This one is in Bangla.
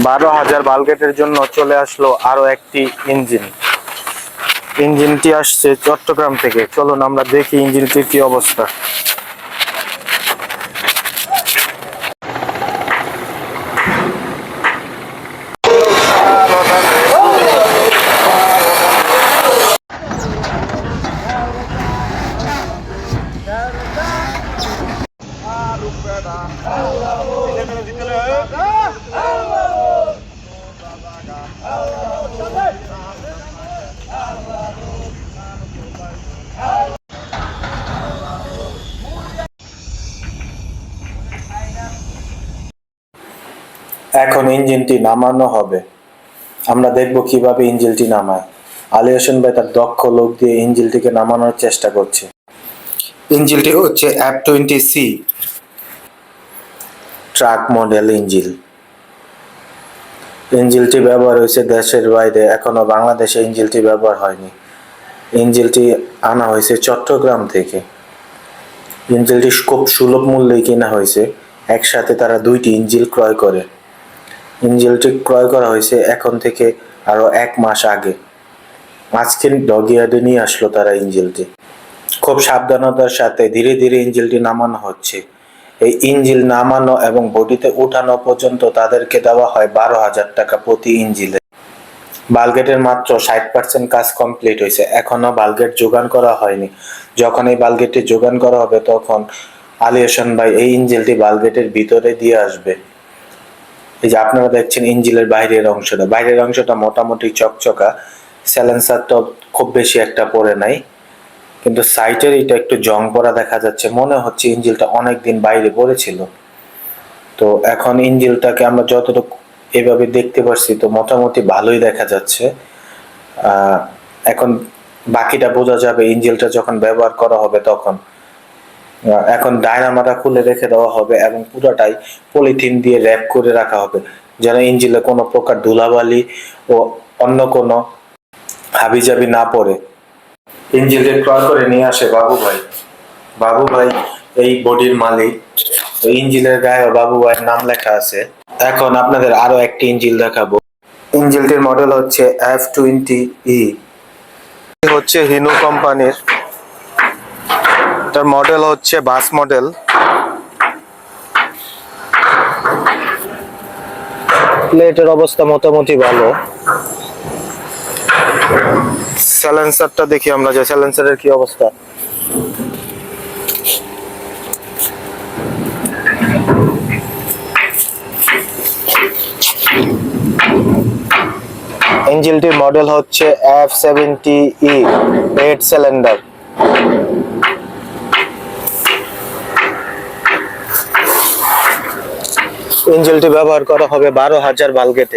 12,000 বালগেটের জন্য চলে আসলো আরো একটি ইঞ্জিন। ইঞ্জিনটি আসছে চট্টগ্রাম থেকে। চলুন আমরা দেখি ইঞ্জিনটির কি অবস্থা। এখন ইঞ্জিনটি নামানো হবে। আমরা দেখব কিভাবে ইঞ্জিনটি নামায়। আলী হোসেন ভাই তার দক্ষ লোক দিয়ে ইঞ্জিনটিকে নামানোর চেষ্টা করছে। ইঞ্জিনটি হচ্ছে F20C ট্রাক মডেল ইঞ্জিন। ইঞ্জিনটি ব্যবহার হয়েছে দেশের বাইরে, এখনো বাংলাদেশে ইঞ্জিনটি ব্যবহার হয়নি। ইঞ্জিনটি আনা হয়েছে চট্টগ্রাম থেকে। ইঞ্জিনটি খুব সুলভ মূল্যে কেনা হয়েছে। একসাথে তারা দুইটি ইঞ্জিন ক্রয় করে। ইঞ্জিনটি ক্রয় করা হয়েছে এখন থেকে আরো 1 মাস আগে। আজকে ডগিয়ার্ডে নিয়ে আসলো তারা ইঞ্জিনটি। খুব সাবধানতার সাথে ধীরে ধীরে ইঞ্জিনটি নামানো হচ্ছে। এই ইঞ্জিন নামানো এবং বডিতে উঠানো পর্যন্ত তাদেরকে দেওয়া হয় 12,000 টাকা প্রতি ইঞ্জিনে। বালগেটের মাত্র 60% কাজ কমপ্লিট হয়েছে, এখনো বালগেট যোগান করা হয়নি। যখন এই বালগেটটি যোগান করা হবে তখন আলী হোসেন ভাই এই ইঞ্জিনটি বালগেটের ভিতরে দিয়ে আসবে। এই যে আপনারা দেখছেন ইঞ্জিনের বাইরের অংশটা মোটামুটি চকচকা। সাইলেন্সারটা খুব বেশি একটা পড়ে নাই, কিন্তু সাইটের এটা একটু জং পড়া দেখা যাচ্ছে। মনে হচ্ছে ইঞ্জিনটা অনেকদিন বাইরে পড়েছিল। তো এখন ইঞ্জিনটাকে আমরা যতটুকু এভাবে দেখতে পাচ্ছি তো মোটামুটি ভালোই দেখা যাচ্ছে। এখন বাকিটা বোঝা যাবে ইঞ্জিনটা যখন ব্যবহার করা হবে তখন। এখন ডায়নামাটা খুলে রেখে দেওয়া হবে এবং পুরোটাই পলিথিন দিয়ে র্যাপ করে রাখা হবে, যেন ইঞ্জিনে কোনো প্রকার ধুলাবালি ও অন্য কোনো হাবিজাবি না পড়ে। ইঞ্জিনকে ক্রয় করে নিয়ে আসে বাবু ভাই এই বডির মালিক। তো ইঞ্জিনের গায়ে বাবু ভাইয়ের নাম লেখা আছে। এখন আপনাদের আরো একটি ইঞ্জিন দেখাবো। ইঞ্জিনটির মডেল হচ্ছে F20E, হচ্ছে হিনু কোম্পানির। এটার মডেল হচ্ছে বাস মডেল। প্লেটের অবস্থা মোটামুটি ভালো। সাইলেন্সারটা দেখি আমরা, যে সাইলেন্সারের কি অবস্থা। ইঞ্জিনটির মডেল হচ্ছে F70E 8 সিলিন্ডার। ইঞ্জিনটি ব্যবহার করা হবে 12,000 বালগেটে।